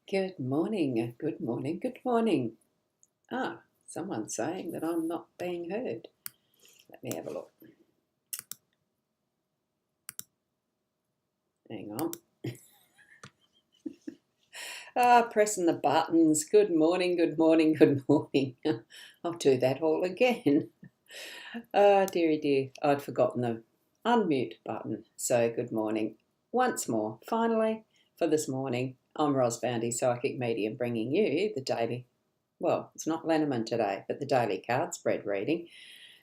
Good morning, good morning, good morning. Someone's saying that I'm not being heard. Let me have a look. Hang on. Pressing the buttons. Good morning, good morning, good morning. I'll do that all again. Dearie dear, I'd forgotten the unmute button. So good morning once more. Finally, for this morning, I'm Ros Bounty, Psychic Medium, bringing you the daily, well, it's not Lenormand today, but the daily card spread reading.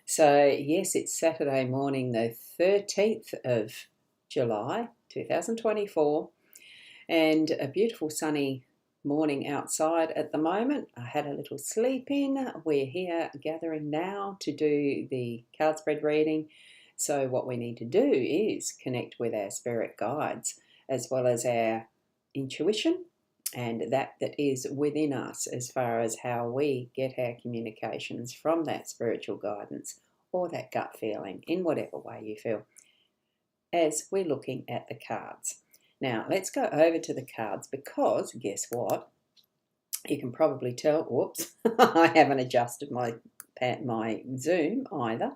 So yes, it's Saturday morning, the 13th of July 2024, and a beautiful sunny morning outside at the moment. I had a little sleep in. We're here gathering now to do the card spread reading. So what we need to do is connect with our spirit guides as well as our intuition and that is within us as far as how we get our communications from that spiritual guidance or that gut feeling in whatever way you feel as we're looking at the cards. Now, let's go over to the cards because guess what? You can probably tell, whoops, I haven't adjusted my Zoom either.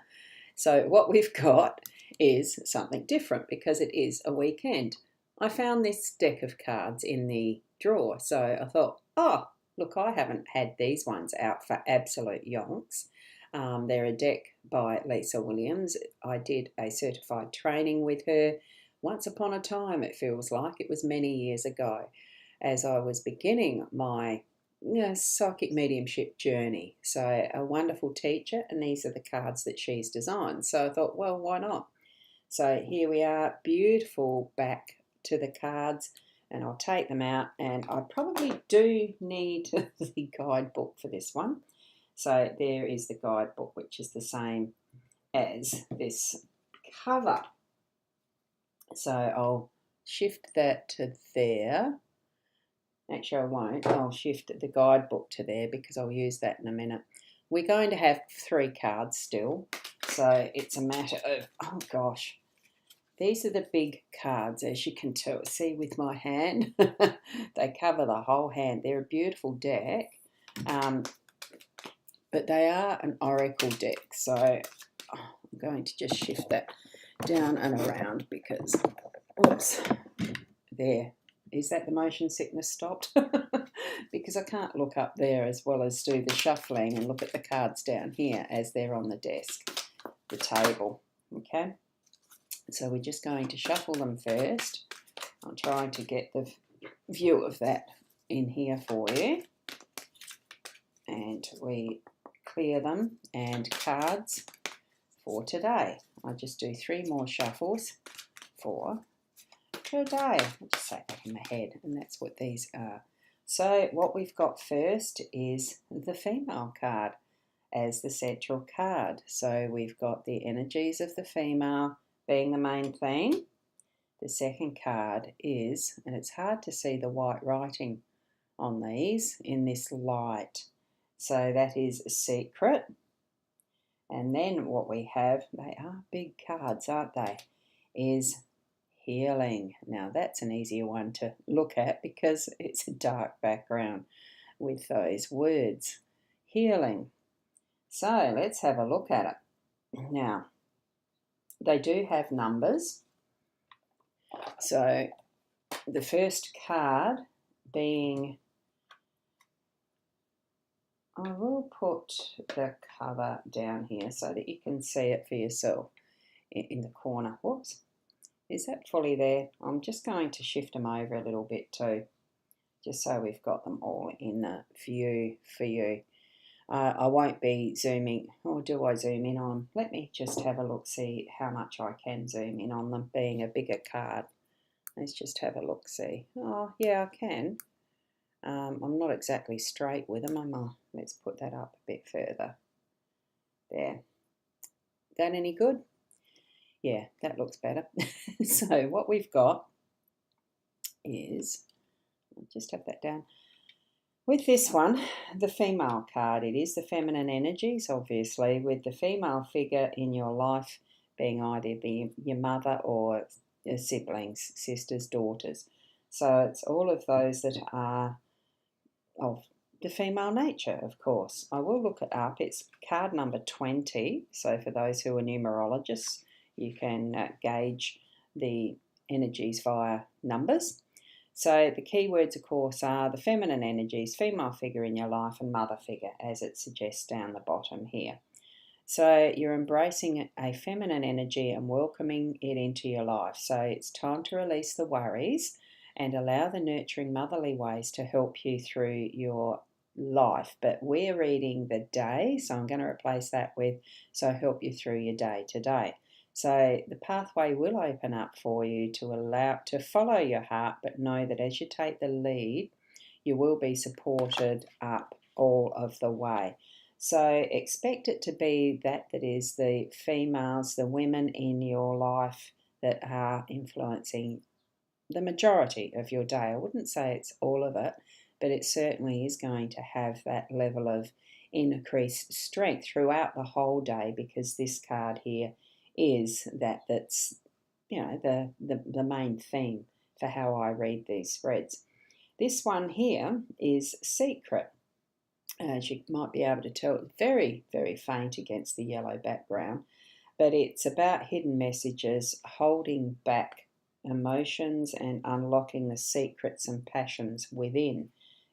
So what we've got is something different because it is a weekend. I found this deck of cards in the drawer, so I thought, oh, look, I haven't had these ones out for absolute yonks. They're a deck by Lisa Williams. I did a certified training with her once upon a time, it feels like. It was many years ago as I was beginning my psychic mediumship journey. So a wonderful teacher, and these are the cards that she's designed. So I thought, well, why not? So here we are, beautiful back to the cards, and I'll take them out, and I probably do need the guidebook for this one. So there is the guidebook, which is the same as this cover. So I'll shift that to there. Actually, I won't. I'll shift the guidebook to there because I'll use that in a minute. We're going to have 3 cards still. So it's a matter of, oh gosh, these are the big cards, as you can tell. See with my hand? They cover the whole hand. They're a beautiful deck. But they are an oracle deck. So I'm going to just shift that down and around because, oops, there. Is that the motion sickness stopped? Because I can't look up there as well as do the shuffling and look at the cards down here as they're on the desk, the table, okay? So we're just going to shuffle them first. I'm trying to get the view of that in here for you. And we clear them, and cards for today. I just do 3 more shuffles for today. I'll just say that in my head, and that's what these are. So what we've got first is the female card as the central card. So we've got the energies of the female being the main theme. The second card is, and it's hard to see the white writing on these in this light, so that is a secret. And then what we have, they are big cards, aren't they, is healing. Now that's an easier one to look at because it's a dark background with those words, healing. So let's have a look at it. Now, they do have numbers. So the first card being, I will put the cover down here so that you can see it for yourself in the corner. Whoops. Is that fully there? I'm just going to shift them over a little bit too, just so we've got them all in the view for you. I won't be zooming, or do I zoom in on? Let me just have a look, see how much I can zoom in on them, being a bigger card. Let's just have a look, see. Oh, yeah, I can. I'm not exactly straight with them, am I? Let's put that up a bit further. There. That any good? Yeah, that looks better. So what we've got is, I'll just have that down. With this one, the female card, it is the feminine energies, obviously, with the female figure in your life being either your mother or your siblings, sisters, daughters. So it's all of those that are of the female nature, of course. I will look it up. It's card number 20. So for those who are numerologists, you can gauge the energies via numbers. So the keywords, of course, are the feminine energies, female figure in your life, and mother figure, as it suggests down the bottom here. So you're embracing a feminine energy and welcoming it into your life. So it's time to release the worries and allow the nurturing motherly ways to help you through your life. But we're reading the day, so I'm going to replace that with so help you through your day today. So the pathway will open up for you to allow to follow your heart, but know that as you take the lead, you will be supported up all of the way. So expect it to be that is the females, the women in your life that are influencing the majority of your day. I wouldn't say it's all of it, but it certainly is going to have that level of increased strength throughout the whole day, because this card here is that's the main theme for how I read these spreads. This one here is secret. As you might be able to tell, it's very, very faint against the yellow background, but it's about hidden messages, holding back emotions and unlocking the secrets and passions within.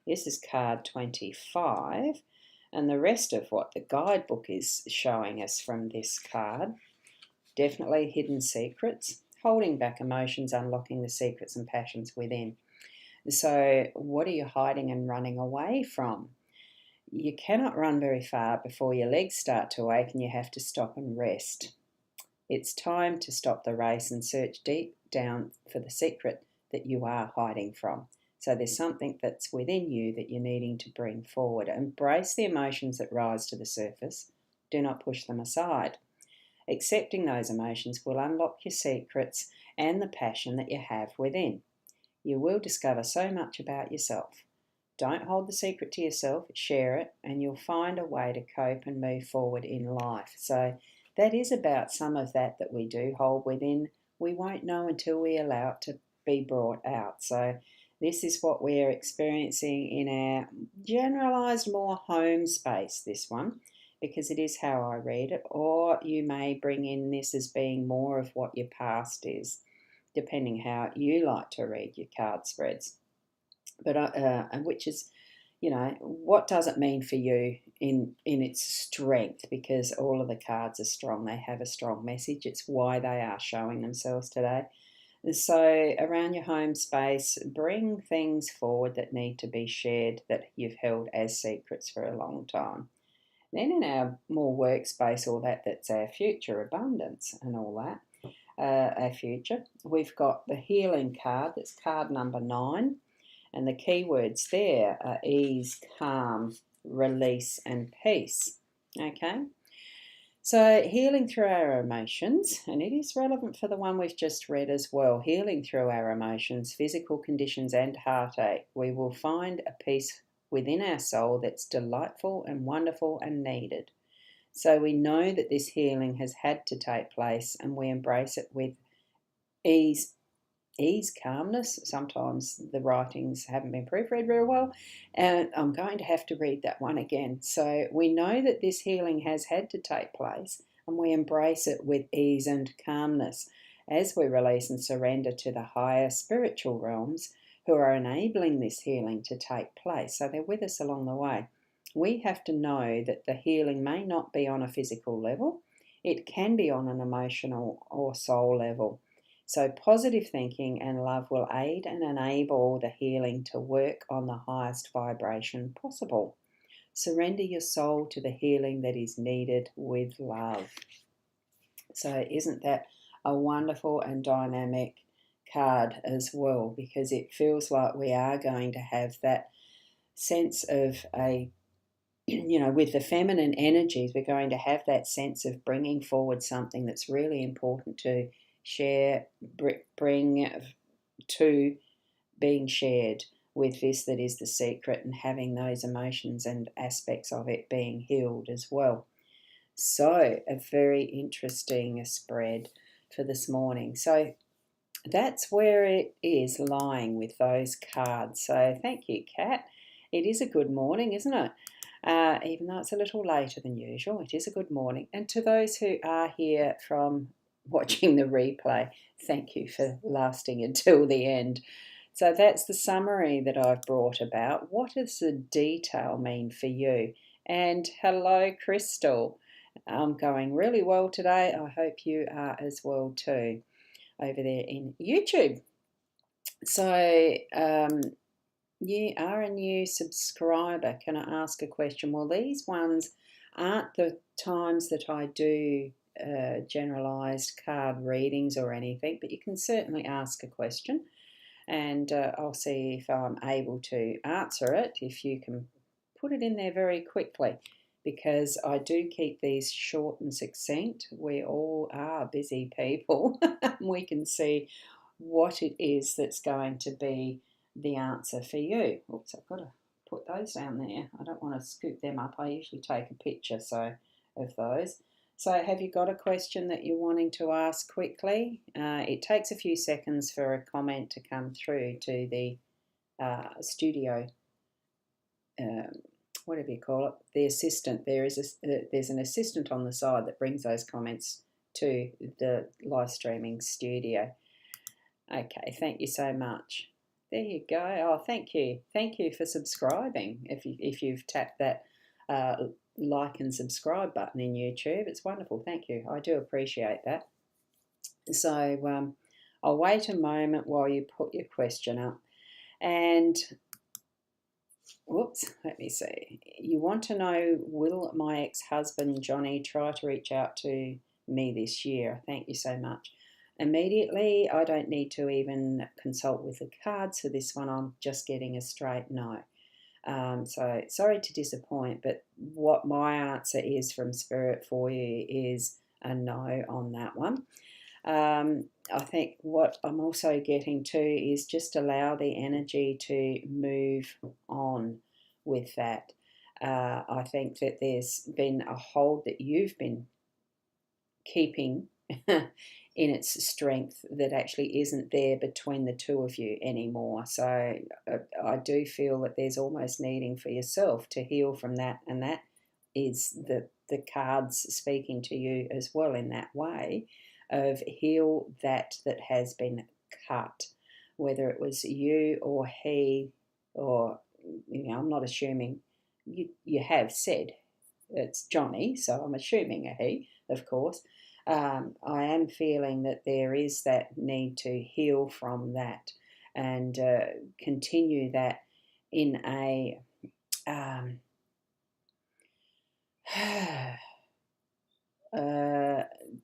This is card 25, and the rest of what the guidebook is showing us from this card, definitely hidden secrets, holding back emotions, unlocking the secrets and passions within. So what are you hiding and running away from? You cannot run very far before your legs start to ache and you have to stop and rest. It's time to stop the race and search deep down for the secret that you are hiding from. So there's something that's within you that you're needing to bring forward. Embrace the emotions that rise to the surface. Do not push them aside. Accepting those emotions will unlock your secrets and the passion that you have within. You will discover so much about yourself. Don't hold the secret to yourself, share it, and you'll find a way to cope and move forward in life. So that is about some of that we do hold within. We won't know until we allow it to be brought out. So this is what we're experiencing in our generalised more home space, this one, because it is how I read it. Or you may bring in this as being more of what your past is, depending how you like to read your card spreads. But which is, what does it mean for you in its strength? Because all of the cards are strong. They have a strong message. It's why they are showing themselves today. So around your home space, bring things forward that need to be shared, that you've held as secrets for a long time. Then in our more workspace, all that's our future abundance and all that, our future, we've got the healing card. That's card number 9. And the keywords there are ease, calm, release, and peace. Okay? So healing through our emotions, and it is relevant for the one we've just read as well. Healing through our emotions, physical conditions, and heartache. We will find a peace within our soul that's delightful and wonderful and needed. So we know that this healing has had to take place, and we embrace it with ease, calmness. Sometimes the writings haven't been proofread very well, and I'm going to have to read that one again. So we know that this healing has had to take place, and we embrace it with ease and calmness as we release and surrender to the higher spiritual realms who are enabling this healing to take place. So they're with us along the way. We have to know that the healing may not be on a physical level. It can be on an emotional or soul level. So positive thinking and love will aid and enable the healing to work on the highest vibration possible. Surrender your soul to the healing that is needed with love. So isn't that a wonderful and dynamic card as well? Because it feels like we are going to have that sense of with the feminine energies, we're going to have that sense of bringing forward something that's really important to share, bring to being shared with this that is the secret, and having those emotions and aspects of it being healed as well. So a very interesting spread for this morning. So that's where it is lying with those cards. So thank you, Kat. It is a good morning, isn't it? Even though it's a little later than usual, it is a good morning. And to those who are here from watching the replay, thank you for lasting until the end. So that's the summary that I've brought about. What does the detail mean for you? And hello, Crystal. I'm going really well today. I hope you are as well too over there in YouTube. So you are a new subscriber. Can I ask a question? Well, these ones aren't the times that I do generalised card readings or anything, but you can certainly ask a question, and I'll see if I'm able to answer it, if you can put it in there very quickly, because I do keep these short and succinct. We all are busy people. We can see what it is that's going to be the answer for you. Oops, I've got to put those down there. I don't want to scoop them up. I usually take a picture of those. So have you got a question that you're wanting to ask quickly? It takes a few seconds for a comment to come through to the studio, whatever you call it, the assistant. There's an assistant on the side that brings those comments to the live streaming studio. Okay, thank you so much. There you go. Oh, thank you. Thank you for subscribing. If you've tapped that like and subscribe button in YouTube, it's wonderful. Thank you. I do appreciate that. So I'll wait a moment while you put your question up. And whoops, let me see. You want to know, will my ex-husband Johnny try to reach out to me this year? Thank you so much. Immediately, I don't need to even consult with the cards for this one. I'm just getting a straight no. So sorry to disappoint, but what my answer is from Spirit for you is a no on that one. I think what I'm also getting to is just allow the energy to move on with that. I think that there's been a hold that you've been keeping in its strength that actually isn't there between the two of you anymore. So I do feel that there's almost needing for yourself to heal from that, and that is the cards speaking to you as well in that way, of heal that has been cut, whether it was you or he, or I'm not assuming you have said it's Johnny, so I'm assuming a he, of course. I am feeling that there is that need to heal from that and continue that in a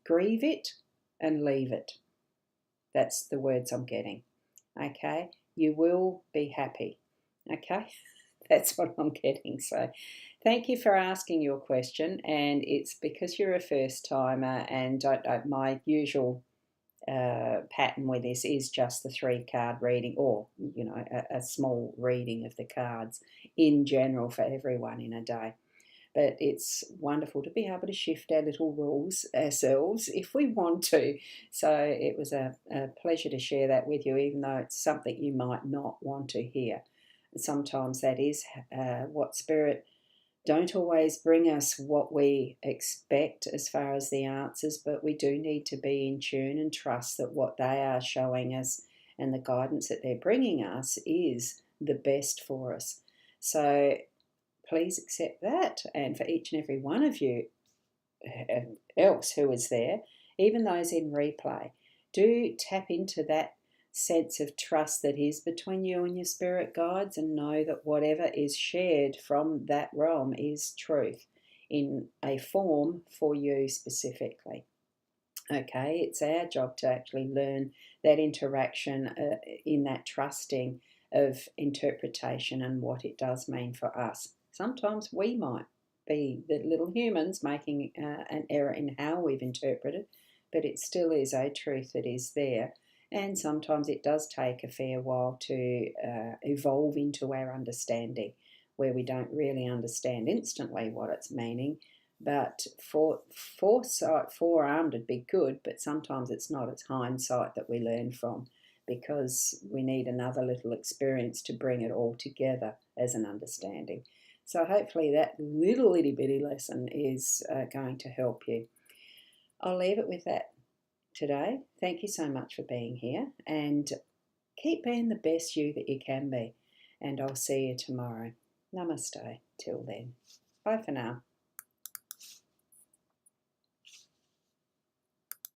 grieve it and leave it. That's the words I'm getting. Okay, you will be happy. Okay, that's what I'm getting. So thank you for asking your question, and it's because you're a first timer, and my usual pattern with this is just the 3-card reading, or a small reading of the cards in general for everyone in a day. But it's wonderful to be able to shift our little rules ourselves if we want to. So it was a pleasure to share that with you, even though it's something you might not want to hear. Sometimes that is what Spirit don't always bring us what we expect as far as the answers, but we do need to be in tune and trust that what they are showing us and the guidance that they're bringing us is the best for us. So please accept that. And for each and every one of you else who is there, even those in replay, do tap into that sense of trust that is between you and your spirit guides, and know that whatever is shared from that realm is truth in a form for you specifically. Okay, it's our job to actually learn that interaction in that trusting of interpretation and what it does mean for us. Sometimes we might be the little humans making an error in how we've interpreted, but it still is a truth that is there. And sometimes it does take a fair while to evolve into our understanding, where we don't really understand instantly what it's meaning. But foresight, forearmed would be good, but sometimes it's not. It's hindsight that we learn from, because we need another little experience to bring it all together as an understanding. So hopefully that little itty bitty lesson is going to help you. I'll leave it with that today. Thank you so much for being here, and keep being the best you that you can be. And I'll see you tomorrow. Namaste. Till then. Bye for now.